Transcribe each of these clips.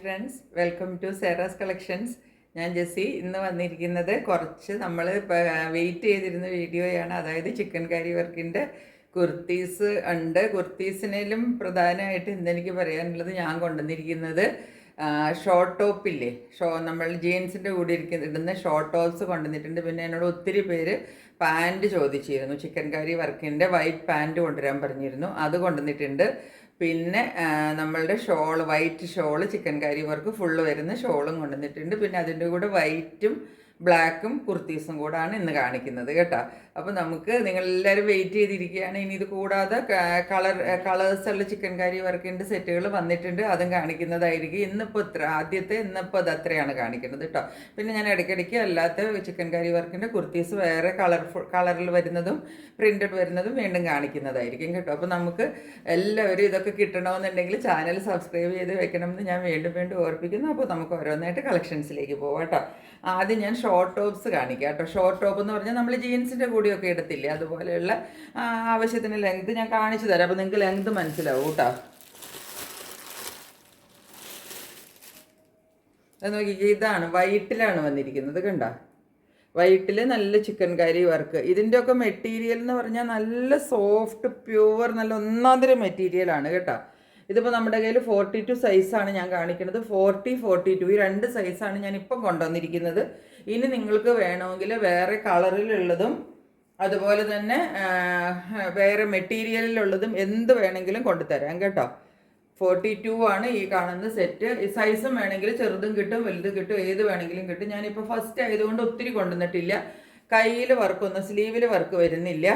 Friends, welcome to Sera's collections. ഞാൻ ജെസ്സി. ഇന്ന് വന്നിരിക്കുന്നത് കുറച്ച് നമ്മൾ ഇപ്പോൾ വെയിറ്റ് ചെയ്തിരുന്ന വീഡിയോയാണ്. അതായത് ചിക്കൻ കറി വർക്കിൻ്റെ കുർത്തീസ് ഉണ്ട്. കുർത്തീസിനേലും പ്രധാനമായിട്ട് ഇന്നെനിക്ക് പറയാനുള്ളത്, ഞാൻ കൊണ്ടുവന്നിരിക്കുന്നത് ഷോർട്ട് ടോപ്പില്ലേ, നമ്മൾ ജീൻസിൻ്റെ കൂടെ ഇടുന്ന ഷോർട്ട് ടോപ്സ് കൊണ്ടുവന്നിട്ടുണ്ട്. പിന്നെ എന്നോട് ഒത്തിരി പേര് പാൻറ്റ് ചോദിച്ചിരുന്നു. ചിക്കൻ കറി വർക്കിൻ്റെ വൈറ്റ് പാൻറ്റ് കൊണ്ടുവരാൻ പറഞ്ഞിരുന്നു, അത് കൊണ്ടുവന്നിട്ടുണ്ട്. പിന്നെ നമ്മളുടെ വൈറ്റ് ഷോള്, ചിക്കൻ കറി വർക്ക് ഫുള്ള് വരുന്ന ഷോളും കൊണ്ടുവന്നിട്ടുണ്ട്. പിന്നെ അതിൻ്റെ കൂടെ വൈറ്റും ബ്ലാക്കും കുർത്തീസും കൂടാണ് ഇന്ന് കാണിക്കുന്നത് കേട്ടോ. അപ്പോൾ നമുക്ക്, നിങ്ങളെല്ലാവരും വെയിറ്റ് ചെയ്തിരിക്കുകയാണ്. ഇനി ഇത് കൂടാതെ കളേഴ്സുള്ള ചിക്കൻ കറി വർക്കിൻ്റെ സെറ്റുകൾ വന്നിട്ടുണ്ട്, അതും കാണിക്കുന്നതായിരിക്കും. ഇന്നിപ്പോൾ ഇന്നിപ്പോൾ അത് അത്രയാണ് കാണിക്കുന്നത് കേട്ടോ. പിന്നെ ഞാൻ ഇടയ്ക്കിടയ്ക്ക് അല്ലാത്ത ചിക്കൻ കറി വർക്കിൻ്റെ കുർത്തീസ് വേറെ കളറിൽ വരുന്നതും പ്രിൻ്റഡ് വരുന്നതും വീണ്ടും കാണിക്കുന്നതായിരിക്കും കേട്ടോ. അപ്പോൾ നമുക്ക് എല്ലാവരും ഇതൊക്കെ കിട്ടണമെന്നുണ്ടെങ്കിൽ ചാനൽ സബ്സ്ക്രൈബ് ചെയ്ത് വെക്കണമെന്ന് ഞാൻ വീണ്ടും വീണ്ടും ഓർപ്പിക്കുന്നു. അപ്പോൾ നമുക്ക് ഓരോന്നായിട്ട് കളക്ഷൻസിലേക്ക് പോകാം കേട്ടോ. ആദ്യം ഞാൻ ഷോർട്ട് ടോപ്സ് കാണിക്കാം കേട്ടോ. ഷോർട്ട് ടോപ്പ് എന്ന് പറഞ്ഞാൽ നമ്മൾ ജീൻസിൻ്റെ കൂടെയൊക്കെ ഇടത്തില്ലേ, അതുപോലെയുള്ള ആവശ്യത്തിന് ലെങ്ത് ഞാൻ കാണിച്ചു തരാം. അപ്പോൾ നിങ്ങൾക്ക് ലെങ്ത് മനസ്സിലാവും കേട്ടോ. അത് നോക്കിക്കേ, ഇതാണ് വൈറ്റിലാണ് വന്നിരിക്കുന്നത് കണ്ടോ. വൈറ്റിൽ നല്ല ചിക്കൻ കറി വർക്ക്. ഇതിൻ്റെയൊക്കെ മെറ്റീരിയൽ എന്ന് പറഞ്ഞാൽ നല്ല സോഫ്റ്റ് പ്യുവർ നല്ല ഒന്നാന്തരം മെറ്റീരിയലാണ് കേട്ടോ. ഇതിപ്പോൾ നമ്മുടെ കയ്യിൽ 42 സൈസാണ് ഞാൻ കാണിക്കുന്നത്. 40, 42 ഈ രണ്ട് സൈസാണ് ഞാൻ ഇപ്പം കൊണ്ടുവന്നിരിക്കുന്നത്. ഇനി നിങ്ങൾക്ക് വേണമെങ്കിൽ വേറെ കളറിലുള്ളതും അതുപോലെ തന്നെ വേറെ മെറ്റീരിയലിലുള്ളതും എന്ത് വേണമെങ്കിലും കൊണ്ടുതരാം കേട്ടോ. 42 ആണ് ഈ കാണുന്ന സെറ്റ്. ഈ സൈസും വേണമെങ്കിൽ ചെറുതും കിട്ടും വലുതും കിട്ടും, ഏത് വേണമെങ്കിലും കിട്ടും. ഞാനിപ്പോൾ ഫസ്റ്റ് ആയതുകൊണ്ട് ഒത്തിരി കൊണ്ടുവന്നിട്ടില്ല. കയ്യിൽ വർക്കൊന്നും, സ്ലീവിൽ വർക്ക് വരുന്നില്ല.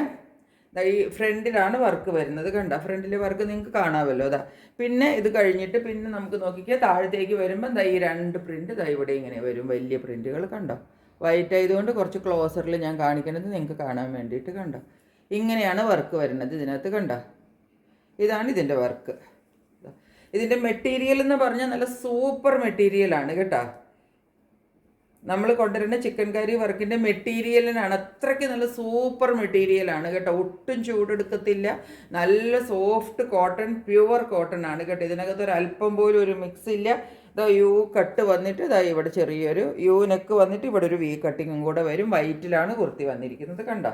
ഈ ഫ്രണ്ടിലാണ് വർക്ക് വരുന്നത് കണ്ടോ. ഫ്രണ്ടിലെ വർക്ക് നിങ്ങൾക്ക് കാണാമല്ലോ. അതാ. പിന്നെ ഇത് കഴിഞ്ഞിട്ട് പിന്നെ നമുക്ക് നോക്കിക്കുക, താഴത്തേക്ക് വരുമ്പോൾ ഈ രണ്ട് പ്രിൻറ്റ് ഇവിടെ ഇങ്ങനെ വരും, വലിയ പ്രിൻറ്റുകൾ കണ്ടോ. വൈറ്റ് ആയതുകൊണ്ട് കുറച്ച് ക്ലോസറിൽ ഞാൻ കാണിക്കുന്നത് നിങ്ങൾക്ക് കാണാൻ വേണ്ടിയിട്ട് കണ്ടോ. ഇങ്ങനെയാണ് വർക്ക് വരുന്നത് ഇതിനകത്ത് കണ്ടോ. ഇതാണ് ഇതിൻ്റെ വർക്ക്. ഇതിൻ്റെ മെറ്റീരിയൽ എന്ന് പറഞ്ഞാൽ നല്ല സൂപ്പർ മെറ്റീരിയലാണ് കേട്ടോ. നമ്മൾ കൊണ്ടുവരുന്ന ചിക്കൻ കറി വർക്കിൻ്റെ മെറ്റീരിയലിനാണ്, അത്രയ്ക്ക് നല്ല സൂപ്പർ മെറ്റീരിയലാണ് കേട്ടോ. ഒട്ടും ചൂടെടുക്കത്തില്ല. നല്ല സോഫ്റ്റ് കോട്ടൺ, പ്യുവർ കോട്ടൺ ആണ് കേട്ടോ. ഇതിനകത്ത് ഒരു അല്പം പോലും ഒരു മിക്സ് ഇല്ല. ഇതാ യു കട്ട് വന്നിട്ട് ഇതാ ഇവിടെ ചെറിയൊരു യു നെക്ക് വന്നിട്ട് ഇവിടെ ഒരു വി കട്ടിങ്ങും കൂടെ വരും. വൈറ്റിലാണ് കുർത്തി വന്നിരിക്കുന്നത് കണ്ടോ.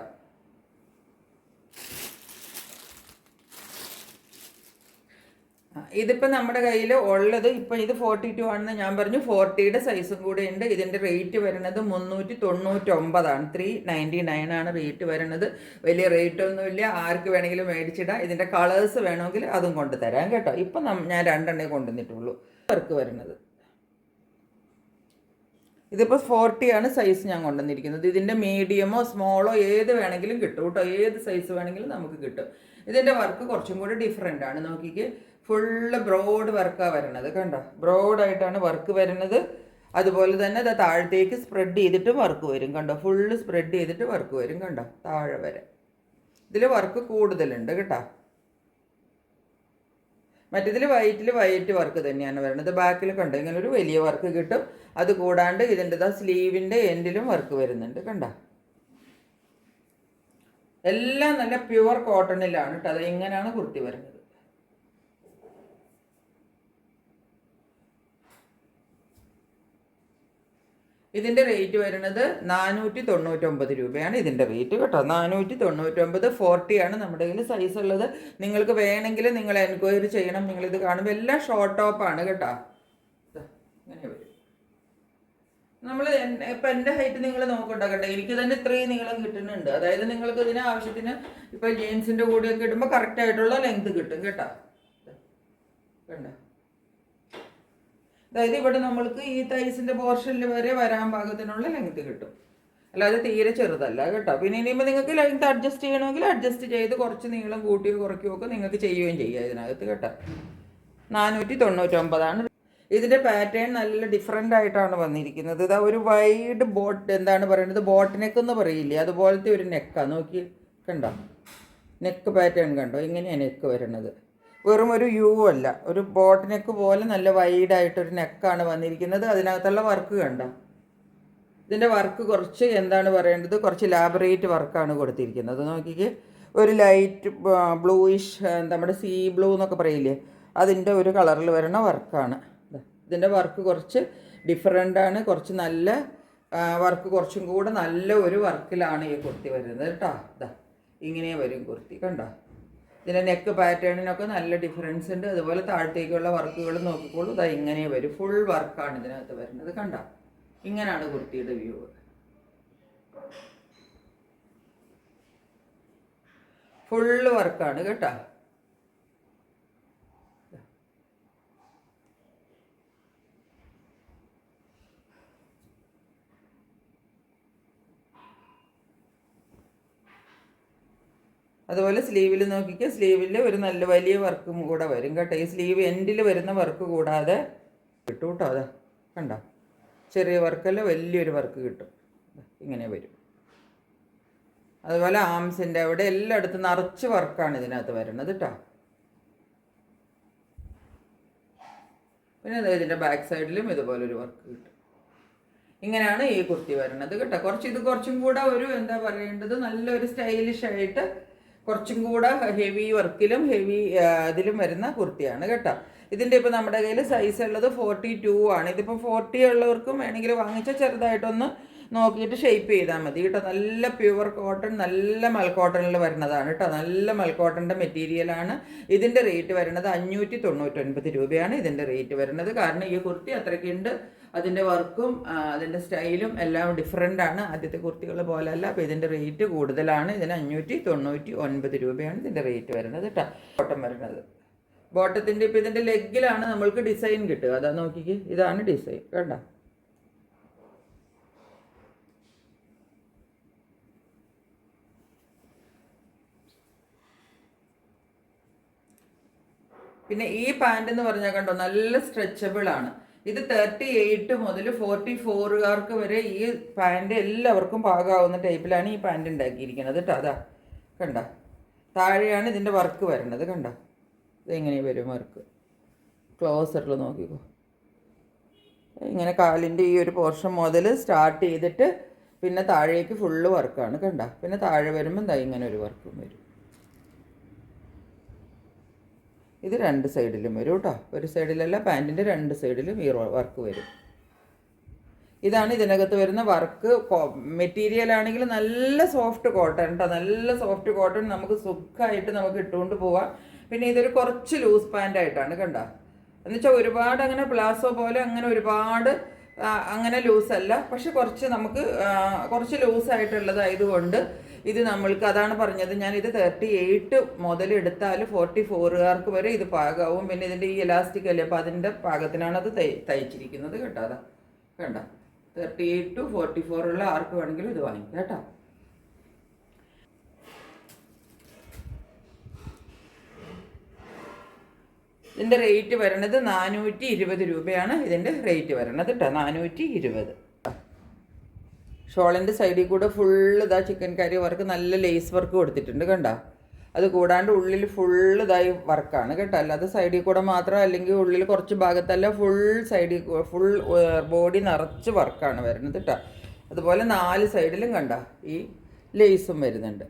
ഇതിപ്പോൾ നമ്മുടെ കയ്യിൽ ഉള്ളത് ഇപ്പം ഇത് 42 ആണെന്ന് ഞാൻ പറഞ്ഞു. 40യുടെ സൈസും കൂടെ ഉണ്ട്. ഇതിൻ്റെ റേറ്റ് വരുന്നത് 399ആണ്. 399 ആണ് റേറ്റ് വരുന്നത്. വലിയ റേറ്റ് ഒന്നുമില്ല, ആർക്ക് വേണമെങ്കിലും മേടിച്ചിടാം. ഇതിൻ്റെ കളേഴ്സ് വേണമെങ്കിൽ അതും കൊണ്ടുതരാം കേട്ടോ. ഇപ്പം ഞാൻ രണ്ടെണ്ണേ കൊണ്ടുവന്നിട്ടുള്ളൂ വർക്ക് വരുന്നത്. ഇതിപ്പോൾ 40 ആണ് സൈസ് ഞാൻ കൊണ്ടുവന്നിരിക്കുന്നത്. ഇതിൻ്റെ മീഡിയമോ സ്മോളോ ഏത് വേണമെങ്കിലും കിട്ടും കേട്ടോ. ഏത് സൈസ് വേണമെങ്കിലും നമുക്ക് കിട്ടും. ഇതിൻ്റെ വർക്ക് കുറച്ചും കൂടെ ഡിഫറെൻ്റ് ആണ്. നോക്കിക്ക്, ഫുള്ള് ബ്രോഡ് വർക്കാണ് വരുന്നത് കണ്ടോ. ബ്രോഡായിട്ടാണ് വർക്ക് വരുന്നത്. അതുപോലെ തന്നെ അത് താഴത്തേക്ക് സ്പ്രെഡ് ചെയ്തിട്ട് വർക്ക് വരും കണ്ടോ. ഫുള്ള് സ്പ്രെഡ് ചെയ്തിട്ട് വർക്ക് വരും കണ്ടോ, താഴെ വരെ. ഇതിൽ വർക്ക് കൂടുതലുണ്ട് കേട്ടോ. മറ്റേതിൽ വൈറ്റ് വർക്ക് തന്നെയാണ് വരുന്നത്. ബാക്കിൽ കണ്ടോ ഇങ്ങനെ ഒരു വലിയ വർക്ക് കിട്ടും. അത് കൂടാണ്ട് ഇതിൻ്റെ സ്ലീവിൻ്റെ എൻഡിലും വർക്ക് വരുന്നുണ്ട് കണ്ടോ. എല്ലാം നല്ല പ്യുവർ കോട്ടണിലാണ് കേട്ടോ. അത് ഇങ്ങനെയാണ് കുർത്തി വരുന്നത്. ഇതിൻ്റെ റേറ്റ് വരുന്നത് 499 രൂപയാണ് ഇതിൻ്റെ റേറ്റ് കേട്ടോ. 499. 40 ആണ് നമ്മുടെ കയ്യിൽ സൈസ് ഉള്ളത്. നിങ്ങൾക്ക് വേണമെങ്കിൽ നിങ്ങൾ എൻക്വയറി ചെയ്യണം. നിങ്ങളിത് കാണുമ്പോൾ എല്ലാം ഷോർട്ട് ടോപ്പാണ് കേട്ടോ. ഇങ്ങനെ വരും. നമ്മൾ ഇപ്പം എൻ്റെ ഹൈറ്റ് നിങ്ങൾ നോക്കണ്ട കേട്ടോ. എനിക്ക് തന്നെ ഇത്രയും നീളം കിട്ടുന്നുണ്ട്. അതായത് നിങ്ങൾക്ക് ഇതിന് ആവശ്യത്തിന് ഇപ്പം ജീൻസിൻ്റെ കൂടെയൊക്കെ ഇടുമ്പോൾ കറക്റ്റായിട്ടുള്ള ലെങ്ത് കിട്ടും കേട്ടോ. കണ്ടോ. അതായത് ഇവിടെ നമ്മൾക്ക് ഈ തൈസിൻ്റെ പോർഷനിൽ വരെ വരാൻ പാകത്തിനുള്ള ലെങ്ത് കിട്ടും. അല്ലാതെ തീരെ ചെറുതല്ല കേട്ടോ. പിന്നെ ഇനിയിപ്പോൾ നിങ്ങൾക്ക് ലെങ്ത് അഡ്ജസ്റ്റ് ചെയ്യണമെങ്കിൽ അഡ്ജസ്റ്റ് ചെയ്ത് കുറച്ച് നീളം കൂട്ടിയോ കുറയ്ക്കുകയോ ഒക്കെ നിങ്ങൾക്ക് ചെയ്യുകയും ചെയ്യാം ഇതിനകത്ത് കേട്ടോ. 499ആണ്. ഇതിൻ്റെ പാറ്റേൺ നല്ല ഡിഫറെൻ്റ് ആയിട്ടാണ് വന്നിരിക്കുന്നത്. ഇതാ ഒരു വൈഡ് എന്താണ് പറയുന്നത്, ബോട്ട് നെക്ക് എന്ന് പറയില്ലേ, അതുപോലത്തെ ഒരു നെക്കാണ്. നോക്കി കണ്ടോ, നെക്ക് പാറ്റേൺ കണ്ടോ. ഇങ്ങനെയാണ് നെക്ക് വരുന്നത്. വെറും ഒരു യു അല്ല, ഒരു ബോട്ട് നെക്ക് പോലെ നല്ല വൈഡായിട്ടൊരു നെക്കാണ് വന്നിരിക്കുന്നത്. അതിനകത്തുള്ള വർക്ക് കണ്ടോ. ഇതിൻ്റെ വർക്ക് കുറച്ച് എന്താണ് പറയേണ്ടത്, കുറച്ച് ലാബറേറ്റ് വർക്കാണ് കൊടുത്തിരിക്കുന്നത്. നോക്കിക്ക്, ഒരു ലൈറ്റ് ബ്ലൂയിഷ്, നമ്മുടെ സീ ബ്ലൂ എന്നൊക്കെ പറയില്ലേ, അതിൻ്റെ ഒരു കളറിൽ വരുന്ന വർക്കാണ്. ഇതിൻ്റെ വർക്ക് കുറച്ച് ഡിഫറെൻ്റാണ്, കുറച്ച് നല്ല വർക്ക്, കുറച്ചും കൂടെ നല്ല ഒരു വർക്കിലാണ് ഈ കുർത്തി വരുന്നത് കേട്ടോ. ഇതാ ഇങ്ങനെ വരും കുർത്തി, കണ്ടോ. ഇതിൻ്റെ നെക്ക് പാറ്റേണിനൊക്കെ നല്ല ഡിഫറൻസ് ഉണ്ട്. അതുപോലെ താഴത്തേക്കുള്ള വർക്കുകൾ നോക്കിക്കോളൂ, ഇതാ ഇങ്ങനെ വരും. ഫുൾ വർക്കാണ് ഇതിനകത്ത് വരുന്നത്, കണ്ടോ. ഇങ്ങനെയാണ് കുർത്തിയുടെ വ്യൂ. ഫുള്ള് വർക്കാണ് കേട്ടോ. അതുപോലെ സ്ലീവിൽ നോക്കിക്കുക, സ്ലീവിൽ ഒരു നല്ല വലിയ വർക്കും കൂടെ വരും കേട്ടോ. ഈ സ്ലീവ് എൻഡിൽ വരുന്ന വർക്ക് കൂടാതെ കിട്ടും കേട്ടോ. അതാ കണ്ടോ, ചെറിയ വർക്കല്ല വലിയൊരു വർക്ക് കിട്ടും, ഇങ്ങനെ വരും. അതുപോലെ ആംസിൻ്റെ അവിടെ എല്ലായിടത്തും നിറച്ച് വർക്കാണ് ഇതിനകത്ത് വരുന്നത് കേട്ടോ. പിന്നെ ഇതിൻ്റെ ബാക്ക് സൈഡിലും ഇതുപോലൊരു വർക്ക് കിട്ടും. ഇങ്ങനെയാണ് ഈ കുർത്തി വരുന്നത് കേട്ടോ. കുറച്ചും കൂടെ ഒരു എന്താ പറയേണ്ടത്, നല്ലൊരു സ്റ്റൈലിഷ് ആയിട്ട് കുറച്ചും കൂടെ ഹെവി വർക്കിലും ഹെവി ഇതിലും വരുന്ന കുർത്തിയാണ് കേട്ടോ. ഇതിൻ്റെ ഇപ്പോൾ നമ്മുടെ കയ്യിൽ സൈസ് ഉള്ളത് 42 ആണ്. ഇതിപ്പോൾ 40 ഉള്ളവർക്കും വേണമെങ്കിൽ വാങ്ങിച്ചാൽ ചെറുതായിട്ടൊന്ന് നോക്കിയിട്ട് ഷേപ്പ് ചെയ്താൽ മതി കേട്ടോ. നല്ല പ്യുവർ കോട്ടൺ, നല്ല മൽക്കോട്ടണിൽ വരുന്നതാണ് കേട്ടോ. നല്ല മൽക്കോട്ടൻ്റെ മെറ്റീരിയലാണ്. ഇതിൻ്റെ റേറ്റ് വരുന്നത് 599 രൂപയാണ് ഇതിൻ്റെ റേറ്റ് വരുന്നത്. കാരണം ഈ കുർത്തി അത്രയ്ക്കുണ്ട്, അതിൻ്റെ വർക്കും അതിൻ്റെ സ്റ്റൈലും എല്ലാം ഡിഫറെൻ്റ് ആണ്. ആദ്യത്തെ കുർത്തികൾ പോലെയല്ല. അപ്പോൾ ഇതിൻ്റെ റേറ്റ് കൂടുതലാണ്. ഇതിന് 599 രൂപയാണ് ഇതിൻ്റെ റേറ്റ് വരുന്നത് കേട്ടോ. ബോട്ടം വരുന്നത്, ബോട്ടത്തിൻ്റെ ഇപ്പോൾ ഇതിൻ്റെ ലെഗിലാണ് നമ്മൾക്ക് ഡിസൈൻ കിട്ടുക. അതാ നോക്കിക്ക്, ഇതാണ് ഡിസൈൻ കണ്ടോ. പിന്നെ ഈ പാൻറ് എന്ന് പറഞ്ഞാൽ കണ്ടോ, നല്ല സ്ട്രെച്ചബിൾ ആണ്. ഇത് 38 മുതൽ 44കാർക്ക് വരെ ഈ പാൻറ് എല്ലാവർക്കും പാകാവുന്ന ടൈപ്പിലാണ് ഈ പാൻറ് ഉണ്ടാക്കിയിരിക്കുന്നത് കേട്ടോ. അതാ കണ്ട, താഴെയാണ് ഇതിൻ്റെ വർക്ക് വരുന്നത് കണ്ടോ. ഇതെങ്ങനെ വരും വർക്ക്, ക്ലോസറിൽ നോക്കിക്കോ. ഇങ്ങനെ കാലിൻ്റെ ഈ ഒരു പോർഷൻ മുതൽ സ്റ്റാർട്ട് ചെയ്തിട്ട് പിന്നെ താഴേക്ക് ഫുള്ള് വർക്കാണ് കണ്ട. പിന്നെ താഴെ വരുമ്പോൾ എന്താ ഇങ്ങനെ ഒരു വർക്കും വരും. ഇത് രണ്ട് സൈഡിലും വരും കേട്ടോ. ഒരു സൈഡിലല്ല, പാൻറ്റിൻ്റെ രണ്ട് സൈഡിലും ഈ വർക്ക് വരും. ഇതാണ് ഇതിനകത്ത് വരുന്ന വർക്ക്. മെറ്റീരിയൽ ആണെങ്കിൽ നല്ല സോഫ്റ്റ് കോട്ടൺ കേട്ടോ. നല്ല സോഫ്റ്റ് കോട്ടൺ, നമുക്ക് സുഖമായിട്ട് നമുക്ക് ഇട്ടുകൊണ്ട് പോവാം. പിന്നെ ഇതൊരു കുറച്ച് ലൂസ് പാൻറ്റായിട്ടാണ് കണ്ട. എന്നുവെച്ചാൽ ഒരുപാട് അങ്ങനെ പ്ലാസോ പോലെ അങ്ങനെ ഒരുപാട് അങ്ങനെ ലൂസല്ല, പക്ഷെ കുറച്ച് നമുക്ക് കുറച്ച് ലൂസായിട്ടുള്ളതായതുകൊണ്ട് ഇത് നമ്മൾക്ക്, അതാണ് പറഞ്ഞത് ഞാൻ, ഇത് 38 മുതൽ എടുത്താൽ 44കാർക്ക് വരെ ഇത് പാകാവും. പിന്നെ ഇതിൻ്റെ ഈ എലാസ്റ്റിക് അല്ലേ, അപ്പോൾ അതിൻ്റെ പാകത്തിനാണ് അത് തയ്ച്ചിരിക്കുന്നത് കേട്ടോ. അതാ കണ്ട, 38 to 44 ഉള്ള ആർക്ക് വേണമെങ്കിലും ഇത് വാങ്ങിക്കാം കേട്ടോ. ഇതിൻ്റെ റേറ്റ് വരണത് 420 രൂപയാണ് ഇതിൻ്റെ റേറ്റ് വരണത് കേട്ടോ. 420. ഷോളിൻ്റെ സൈഡിൽ കൂടെ ഫുള്ള് ഇതാ ചിക്കൻ കറി വർക്ക്, നല്ല ലേസ് വർക്ക് കൊടുത്തിട്ടുണ്ട് കണ്ടോ. അത് കൂടാണ്ട് ഉള്ളിൽ ഫുള്ള് ഇതായി വർക്കാണ് കേട്ടോ. അല്ലാതെ സൈഡിൽ കൂടെ മാത്രം, അല്ലെങ്കിൽ ഉള്ളിൽ കുറച്ച് ഭാഗത്തല്ല, ഫുൾ സൈഡിൽ ഫുൾ ബോഡി നിറച്ച് വർക്കാണ് വരുന്നത് കേട്ടോ. അതുപോലെ 4 സൈഡിലും കണ്ട ഈ ലേസും വരുന്നുണ്ട്,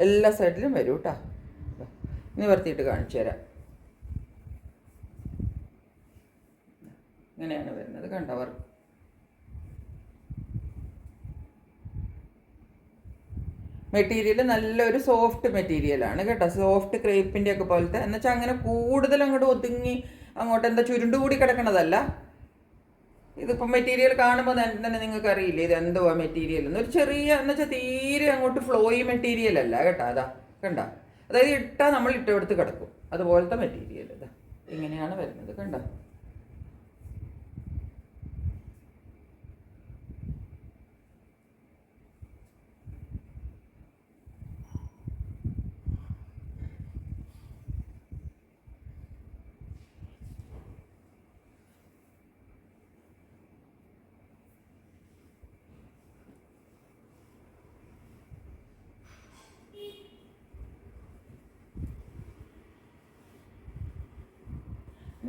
എല്ലാ സൈഡിലും വരും കേട്ടോ. നിവർത്തിയിട്ട് കാണിച്ചു തരാം. ഇങ്ങനെയാണ് വരുന്നത് കണ്ട വർക്ക്. മെറ്റീരിയൽ നല്ലൊരു സോഫ്റ്റ് മെറ്റീരിയലാണ് കേട്ടോ. സോഫ്റ്റ് ക്രേപ്പിൻ്റെ ഒക്കെ പോലത്തെ, എന്നുവെച്ചാൽ അങ്ങനെ കൂടുതൽ അങ്ങോട്ട് ഒതുങ്ങി അങ്ങോട്ട് എന്താ ചുരുണ്ടുകൂടി കിടക്കണതല്ല. ഇതിപ്പോൾ മെറ്റീരിയൽ കാണുമ്പോൾ തന്നെ നിങ്ങൾക്ക് അറിയില്ലേ ഇത് എന്തുവാ മെറ്റീരിയൽ എന്ന്. ഒരു ചെറിയ എന്നുവെച്ചാൽ തീരെ അങ്ങോട്ട് ഫ്ലോയി മെറ്റീരിയൽ അല്ല കേട്ടോ. അതാ കണ്ട, അതായത് ഇട്ടാൽ നമ്മൾ ഇട്ടെടുത്ത് കിടക്കും അതുപോലത്തെ മെറ്റീരിയൽ. ഇതാ ഇങ്ങനെയാണ് വരുന്നത് കണ്ടോ.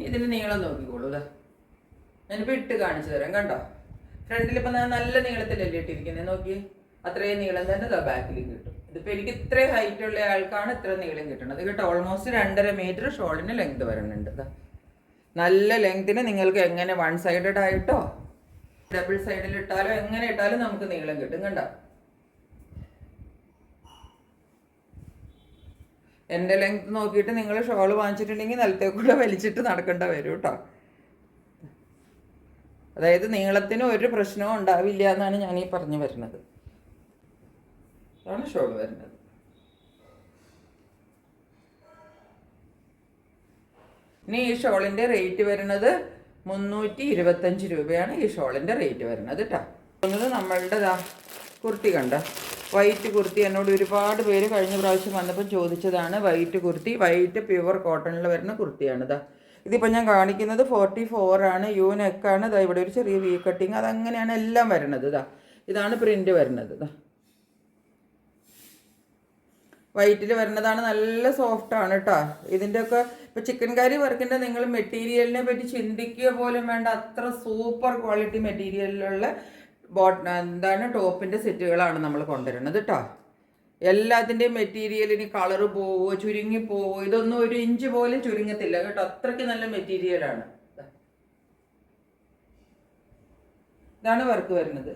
ഇതിൻ്റെ നീളം നോക്കിക്കോളൂ. ഇതാ ഞാനിപ്പോൾ ഇട്ട് കാണിച്ചു തരാം കണ്ടോ. ഫ്രണ്ടിലിപ്പോൾ ഞാൻ നല്ല നീളത്തിലല്ലേ ഇട്ടിരിക്കുന്നത്, നോക്കി അത്രയും നീളം തന്നെ ഇതാ ബാക്കിലും കിട്ടും. ഇതിപ്പോൾ എനിക്ക് ഇത്രയും ഹൈറ്റ് ഉള്ള ആൾക്കാണ് ഇത്ര നീളം കിട്ടുന്നത് കേട്ടോ. ഓൾമോസ്റ്റ് 2.5 മീറ്റർ ഷോളിന് ലെങ്ത് വരുന്നുണ്ട്. ഇതാ നല്ല ലെങ്തിന് നിങ്ങൾക്ക് എങ്ങനെ വൺ സൈഡഡ് ആയിട്ടോ ഡബിൾ സൈഡിൽ ഇട്ടാലോ എങ്ങനെ ഇട്ടാലും നമുക്ക് നീളം കിട്ടും. കണ്ടോ? എൻ്റെ ലെങ്ത് നോക്കിയിട്ട് നിങ്ങൾ ഷോൾ വാങ്ങിച്ചിട്ടുണ്ടെങ്കിൽ നിലത്തേക്കൂടെ വലിച്ചിട്ട് നടക്കേണ്ട വരും കേട്ടോ. അതായത് നീളത്തിന് ഒരു പ്രശ്നവും ഉണ്ടാവില്ല എന്നാണ് ഞാൻ ഈ പറഞ്ഞു വരുന്നത്. അതാണ് ഷോൾ വരുന്നത്. ഇനി ഈ ഷോളിൻ്റെ റേറ്റ് വരുന്നത് 325 രൂപയാണ് ഈ ഷോളിൻ്റെ റേറ്റ് വരുന്നത് കേട്ടോ. നമ്മളുടെ കുർത്തി കണ്ട വൈറ്റ് കുർത്തി എന്നോട് ഒരുപാട് പേര് കഴിഞ്ഞ പ്രാവശ്യം വന്നപ്പോൾ ചോദിച്ചതാണ്. വൈറ്റ് കുർത്തി, വൈറ്റ് പ്യുവർ കോട്ടണിൽ വരുന്ന കുർത്തിയാണിതാ. ഇതിപ്പോൾ ഞാൻ കാണിക്കുന്നത് 44 ആണ്. യു നെക്കാണ്. ഇതാ ഇവിടെ ഒരു ചെറിയ വി കട്ടിങ്, അതങ്ങനെയാണ് എല്ലാം വരുന്നത്. ഇതാണ് പ്രിൻ്റ് വരുന്നത്. വൈറ്റിൽ വരുന്നതാണ്. നല്ല സോഫ്റ്റാണ് കേട്ടോ. ഇതിൻ്റെയൊക്കെ ഇപ്പോൾ ചിക്കൻ കറി വർക്കിൻ്റെ നിങ്ങൾ മെറ്റീരിയലിനെ പറ്റി ചിന്തിക്കുക പോലും വേണ്ട, അത്ര സൂപ്പർ ക്വാളിറ്റി മെറ്റീരിയലിലുള്ള ടോപ്പിൻ്റെ സെറ്റുകളാണ് നമ്മൾ കൊണ്ടുവരുന്നത് കേട്ടോ. എല്ലാത്തിൻ്റെയും മെറ്റീരിയലിന് കളറ് പോവോ ചുരുങ്ങി പോവോ ഇതൊന്നും ഒരു ഇഞ്ച് പോലും ചുരുങ്ങത്തില്ല കേട്ടോ. അത്രയ്ക്ക് നല്ല മെറ്റീരിയലാണ്. ഇതാണ് വർക്ക് വരുന്നത്.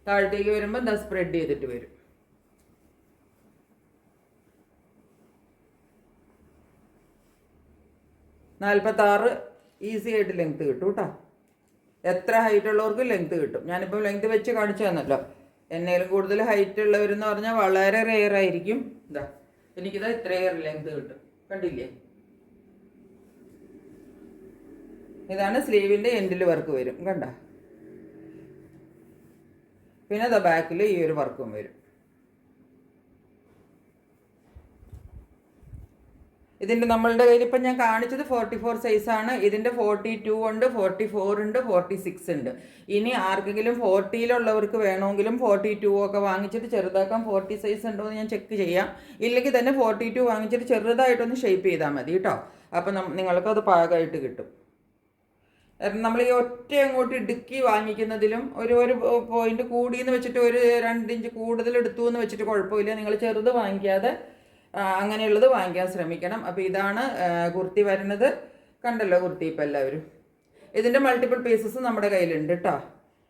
താഴത്തേക്ക് വരുമ്പോൾ എന്താ സ്പ്രെഡ് ചെയ്തിട്ട് വരും. നാൽപ്പത്താറ് ഈസി ആയിട്ട് ലെങ്ത്ത് കിട്ടും കേട്ടോ. എത്ര ഹൈറ്റ് ഉള്ളവർക്കും ലെങ്ത്ത് കിട്ടും. ഞാനിപ്പോൾ ലെങ്ത്ത് വെച്ച് കാണിച്ചു തന്നല്ലോ. എന്നേലും കൂടുതൽ ഹൈറ്റ് ഉള്ളവരെന്ന് പറഞ്ഞാൽ വളരെ റെയർ ആയിരിക്കും. എനിക്കിതാ ഇത്രയേറെ ലെങ്ത്ത് കിട്ടും. കണ്ടില്ലേ? ഇതാണ് സ്ലീവിൻ്റെ എൻഡിൽ വർക്ക് വരും. കണ്ട? പിന്നെ അതാ ബാക്കിൽ ഈ ഒരു വർക്കും വരും. ഇതിൻ്റെ നമ്മളുടെ കയ്യിൽ ഇപ്പം ഞാൻ കാണിച്ചത് 44 സൈസാണ്. ഇതിൻ്റെ 42 ഉണ്ട്, 44 ഉണ്ട്, 46 ഉണ്ട്. ഇനി ആർക്കെങ്കിലും 40-ലുള്ളവർക്ക് വേണമെങ്കിലും 42 ഒക്കെ വാങ്ങിച്ചിട്ട് ചെറുതാക്കാൻ 40 സൈസ് ഉണ്ടോ എന്ന് ഞാൻ ചെക്ക് ചെയ്യാം. ഇല്ലെങ്കിൽ തന്നെ 42 വാങ്ങിച്ചിട്ട് ചെറുതായിട്ടൊന്ന് ഷേപ്പ് ചെയ്താൽ മതി കേട്ടോ. അപ്പം നിങ്ങൾക്കത് പാകമായിട്ട് കിട്ടും. നമ്മൾ ഈ ഒറ്റ അങ്ങോട്ട് ഇടുക്കി വാങ്ങിക്കുന്നതിലും ഒരു പോയിന്റ് കൂടിയെന്ന് വെച്ചിട്ട് ഒരു 2 ഇഞ്ച് കൂടുതൽ എടുത്തു എന്ന് വെച്ചിട്ട് കുഴപ്പമില്ല. നിങ്ങൾ ചെറുത് വാങ്ങിക്കാതെ അങ്ങനെയുള്ളത് വാങ്ങിക്കാൻ ശ്രമിക്കണം. അപ്പോൾ ഇതാണ് കുർത്തി വരുന്നത്. കണ്ടല്ലോ കുർത്തി ഇപ്പം എല്ലാവരും. ഇതിൻ്റെ മൾട്ടിപ്പിൾ പീസസ് നമ്മുടെ കയ്യിലുണ്ട് കേട്ടോ.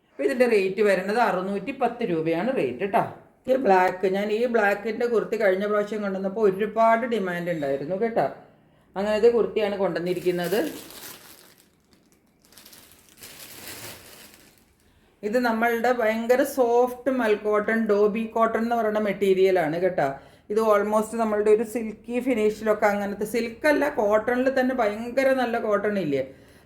അപ്പോൾ ഇതിൻ്റെ റേറ്റ് വരുന്നത് 610 രൂപയാണ് റേറ്റ് കേട്ടോ. ഈ ബ്ലാക്ക്, ഞാൻ ഈ ബ്ലാക്കിൻ്റെ കുർത്തി കഴിഞ്ഞ പ്രാവശ്യം കൊണ്ടുവന്നപ്പോൾ ഒരുപാട് ഡിമാൻഡ് ഉണ്ടായിരുന്നു കേട്ടോ. അങ്ങനത്തെ കുർത്തിയാണ് കൊണ്ടുവന്നിരിക്കുന്നത്. ഇത് നമ്മളുടെ ഭയങ്കര സോഫ്റ്റ് മൽക്കോട്ടൺ, ഡോബി കോട്ടൺ എന്ന് പറയുന്ന മെറ്റീരിയലാണ് കേട്ടോ. ഇത് ഓൾമോസ്റ്റ് നമ്മളുടെ ഒരു സിൽക്കി ഫിനിഷിലൊക്കെ, അങ്ങനത്തെ സിൽക്കല്ല കോട്ടണിൽ തന്നെ ഭയങ്കര നല്ല കോട്ടൺ ഇല്ലേ,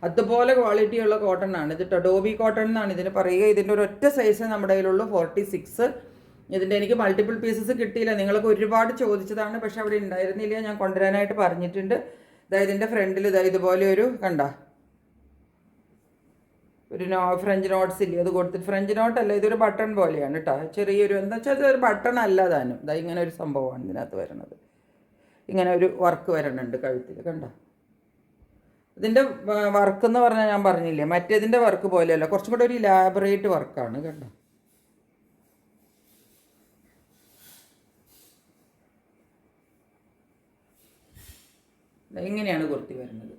അതുപോലെ ക്വാളിറ്റിയുള്ള കോട്ടൺ ആണ് ഇത് കേട്ടോ. ഡോബി കോട്ടൺ എന്നാണ് ഇതിന് പറയുക. ഇതിൻ്റെ ഒരു ഒറ്റ സൈസ് നമ്മുടെ കയ്യിലുള്ളൂ, 46. ഇതിൻ്റെ എനിക്ക് മൾട്ടിപ്പിൾ പീസസ് കിട്ടിയില്ല. നിങ്ങൾക്ക് ഒരുപാട് ചോദിച്ചതാണ്, പക്ഷെ അവിടെ ഉണ്ടായിരുന്നില്ല. ഞാൻ കൊണ്ടുവരാനായിട്ട് പറഞ്ഞിട്ടുണ്ട്. ഇതിൻ്റെ ഫ്രണ്ടിൽ ഇതുപോലെ ഒരു കണ്ട ഒരു ഫ്രഞ്ച് നോട്ട്സ് ഇല്ലേ, അത് കൊടുത്തിട്ട്, ഫ്രഞ്ച് നോട്ടല്ല, ഇതൊരു ബട്ടൺ പോലെയാണ് കേട്ടോ. ചെറിയൊരു എന്താ വെച്ചാൽ അതൊരു ബട്ടൺ അല്ല താനും. ഇങ്ങനെ ഒരു സംഭവമാണ് ഇതിനകത്ത് വരുന്നത്. ഇങ്ങനെ ഒരു വർക്ക് വരണുണ്ട് കഴുത്തിൽ. കണ്ട? ഇതിൻ്റെ വർക്ക് എന്ന് പറഞ്ഞാൽ ഞാൻ പറഞ്ഞില്ലേ, മറ്റേതിൻ്റെ വർക്ക് പോലെയല്ല, കുറച്ചും കൂടെ ഒരു ഇലാബറേറ്റ് വർക്കാണ്. കണ്ടോ? ഇങ്ങനെയാണ് കുർത്തി വരുന്നത്.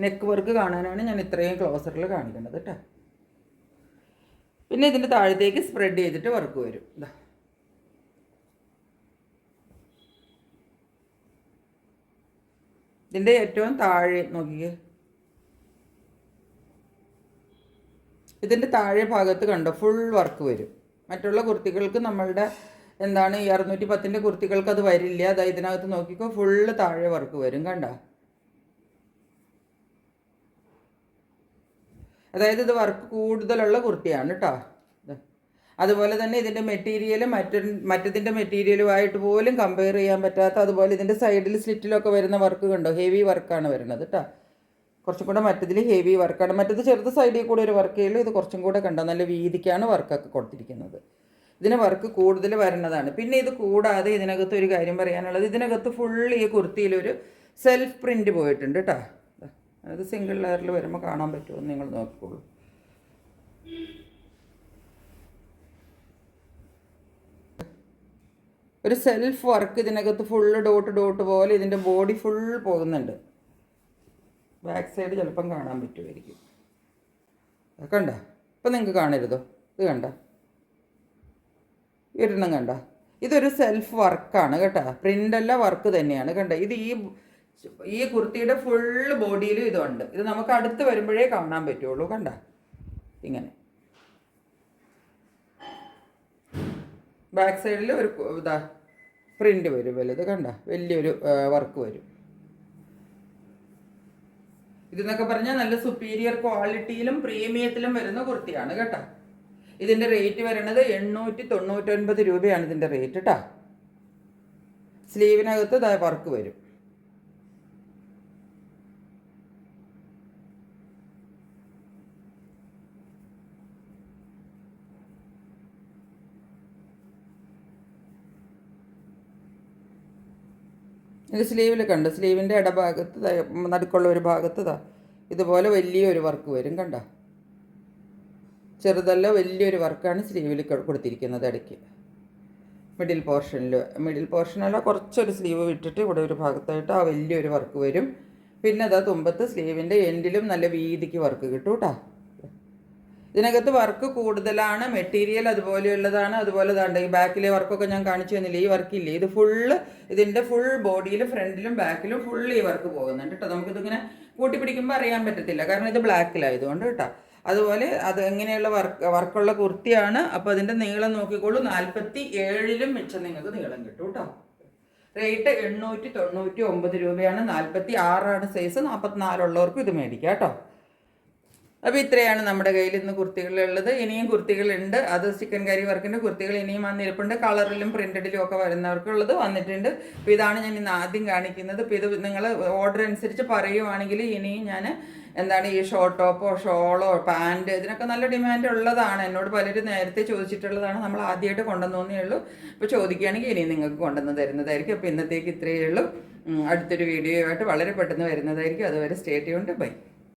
നെക്ക് വർക്ക് കാണാനാണ് ഞാൻ ഇത്രയും ക്ലോസറിൽ കാണിക്കുന്നത് കേട്ടോ. പിന്നെ ഇതിൻ്റെ താഴത്തേക്ക് സ്പ്രെഡ് ചെയ്തിട്ട് വർക്ക് വരും. ഇതിൻ്റെ ഏറ്റവും താഴെ നോക്കിക്കേ, ഇതിൻ്റെ താഴെ ഭാഗത്ത് കണ്ടോ ഫുൾ വർക്ക് വരും. മറ്റുള്ള കുർത്തികൾക്ക് നമ്മളുടെ എന്താണ് ഈ 610-ൻ്റെ കുർത്തികൾക്ക് അത് വരില്ല. അതായത് ഇതിനകത്ത് നോക്കിക്കോ, ഫുള്ള് താഴെ വർക്ക് വരും. കണ്ടോ? അതായത് ഇത് വർക്ക് കൂടുതലുള്ള കുർത്തിയാണ് കേട്ടോ. അതുപോലെ തന്നെ ഇതിൻ്റെ മെറ്റീരിയൽ മറ്റതിൻ്റെ മെറ്റീരിയലുമായിട്ട് പോലും കമ്പയർ ചെയ്യാൻ പറ്റാത്ത, അതുപോലെ ഇതിൻ്റെ സൈഡിൽ സ്ലിറ്റിലൊക്കെ വരുന്ന വർക്ക് കണ്ടോ, ഹെവി വർക്കാണ് വരുന്നത് കേട്ടോ. കുറച്ചും കൂടെ മറ്റതിൽ ഹെവി വർക്കാണ്. മറ്റത് ചെറുത് സൈഡിൽ കൂടെ ഒരു വർക്ക് ചെയ്യുള്ളൂ. ഇത് കുറച്ചും കൂടെ കണ്ടോ നല്ല വീതിക്കാണ് വർക്കൊക്കെ കൊടുത്തിരിക്കുന്നത്. ഇതിന് വർക്ക് കൂടുതൽ വരുന്നതാണ്. പിന്നെ ഇത് കൂടാതെ ഇതിനകത്ത് ഒരു കാര്യം പറയാനുള്ളത്, ഇതിനകത്ത് ഫുൾ ഈ കുർത്തിയിലൊരു സെൽഫ് പ്രിൻ്റ് പോയിട്ടുണ്ട് കേട്ടോ. അത് സിംഗിൾ ലെയറിൽ വരുമ്പോൾ കാണാൻ പറ്റുമോ നിങ്ങൾ നോക്കിക്കോളൂ. ഒരു സെൽഫ് വർക്ക് ഇതിനകത്ത് ഫുള്ള് ഡോട്ട് ഡോട്ട് പോലെ ഇതിൻ്റെ ബോഡി ഫുൾ പോകുന്നുണ്ട്. ബാക്ക് സൈഡ് ചിലപ്പം കാണാൻ പറ്റുമായിരിക്കും. കണ്ട ഇപ്പം നിങ്ങൾക്ക് കാണരുതോ? ഇത് കണ്ട, ഒരെണ്ണം കണ്ട, ഇതൊരു സെൽഫ് വർക്കാണ് കേട്ടോ, പ്രിൻ്റല്ല വർക്ക് തന്നെയാണ്. കണ്ട ഇത് ഈ കുർത്തിയുടെ ഫുള്ള് ബോഡിയിലും ഇതുണ്ട്. ഇത് നമുക്ക് അടുത്ത് വരുമ്പോഴേ കാണാൻ പറ്റുള്ളൂ. കണ്ട ഇങ്ങനെ ബാക്ക് സൈഡിൽ ഒരു ഇതാ പ്രിൻ്റ് വരും വലുത്. കണ്ട വലിയൊരു വർക്ക് വരും. ഇതെന്നൊക്കെ പറഞ്ഞാൽ നല്ല സുപ്പീരിയർ ക്വാളിറ്റിയിലും പ്രീമിയത്തിലും വരുന്ന കുർത്തിയാണ് കേട്ടോ. ഇതിൻ്റെ റേറ്റ് വരുന്നത് 899 രൂപയാണ് ഇതിൻ്റെ റേറ്റ് കേട്ടോ. സ്ലീവിനകത്ത് ഇതാ വർക്ക് വരും. ഇത് സ്ലീവിൽ കണ്ട, സ്ലീവിൻ്റെ ഇടഭാഗത്ത് നടുക്കുള്ള ഒരു ഭാഗത്ത് ഇതുപോലെ വലിയൊരു വർക്ക് വരും. കണ്ട ചെറുതല്ല വലിയൊരു വർക്കാണ് സ്ലീവിൽ കൊടുത്തിരിക്കുന്നത്. ഇടയ്ക്ക് മിഡിൽ പോർഷനല്ല കുറച്ചൊരു സ്ലീവ് വിട്ടിട്ട് ഇവിടെ ഒരു ഭാഗത്തായിട്ട് ആ വലിയൊരു വർക്ക് വരും. പിന്നെ അതാ തുമ്പത്ത് സ്ലീവിൻ്റെ എൻഡിലും നല്ല വീതിക്ക് വർക്ക് കിട്ടും കേട്ടോ. ഇതിനകത്ത് വർക്ക് കൂടുതലാണ്, മെറ്റീരിയൽ അതുപോലെയുള്ളതാണ്. അതുപോലെ താണ്ട് ഈ ബാക്കിലെ വർക്കൊക്കെ ഞാൻ കാണിച്ചു തന്നില്ല, ഈ വർക്കില്ലേ, ഇത് ഫുള്ള് ഇതിൻ്റെ ഫുൾ ബോഡിയിലും ഫ്രണ്ടിലും ബാക്കിലും ഫുള്ള് ഈ വർക്ക് പോകുന്നുണ്ട് കേട്ടോ. നമുക്കിതിങ്ങനെ കൂട്ടി പിടിക്കുമ്പോൾ അറിയാൻ പറ്റത്തില്ല, കാരണം ഇത് ബ്ലാക്കിലായതുകൊണ്ട് കേട്ടോ. അതുപോലെ അത് എങ്ങനെയുള്ള വർക്കുള്ള കുർത്തിയാണ്. അപ്പോൾ അതിൻ്റെ നീളം നോക്കിക്കോളൂ, 47 മിച്ചം നിങ്ങൾക്ക് നീളം കിട്ടും കേട്ടോ. റേറ്റ് 899 രൂപയാണ്. 46 സൈസ്, 44 ഉള്ളവർക്കും ഇത് മേടിക്കാം കേട്ടോ. അപ്പോൾ ഇത്രയാണ് നമ്മുടെ കയ്യിൽ ഇന്ന് കുർത്തികളുള്ളത്. ഇനിയും കുർത്തികളുണ്ട്, അത് ചിക്കൻ കറി വർക്കിൻ്റെ കുർത്തികൾ ഇനിയും വന്നിരിപ്പുണ്ട്. കളറിലും പ്രിൻറ്റഡിലും ഒക്കെ വരുന്നവർക്കുള്ളത് വന്നിട്ടുണ്ട്. അപ്പോൾ ഇതാണ് ഞാൻ ഇന്ന് ആദ്യം കാണിക്കുന്നത്. അപ്പോൾ ഇത് നിങ്ങൾ ഓർഡർ അനുസരിച്ച് പറയുവാണെങ്കിൽ ഇനിയും ഞാൻ ഈ ഷോർട്ട് ടോപ്പോ ഷോളോ പാൻറ്റ് ഇതിനൊക്കെ നല്ല ഡിമാൻഡ് ഉള്ളതാണ്. എന്നോട് പലരും നേരത്തെ ചോദിച്ചിട്ടുള്ളതാണ്, നമ്മൾ ആദ്യമായിട്ട് കൊണ്ടുവന്നേ ഉള്ളൂ. അപ്പോൾ ചോദിക്കുകയാണെങ്കിൽ ഇനിയും നിങ്ങൾക്ക് കൊണ്ടുവന്ന് തരുന്നതായിരിക്കും. അപ്പോൾ ഇന്നത്തേക്ക് ഇത്രയേ ഉള്ളൂ. അടുത്തൊരു വീഡിയോ ആയിട്ട് വളരെ പെട്ടെന്ന് വരുന്നതായിരിക്കും. അതുവരെ സ്റ്റേ ട്യൂൺഡ്. ബൈ.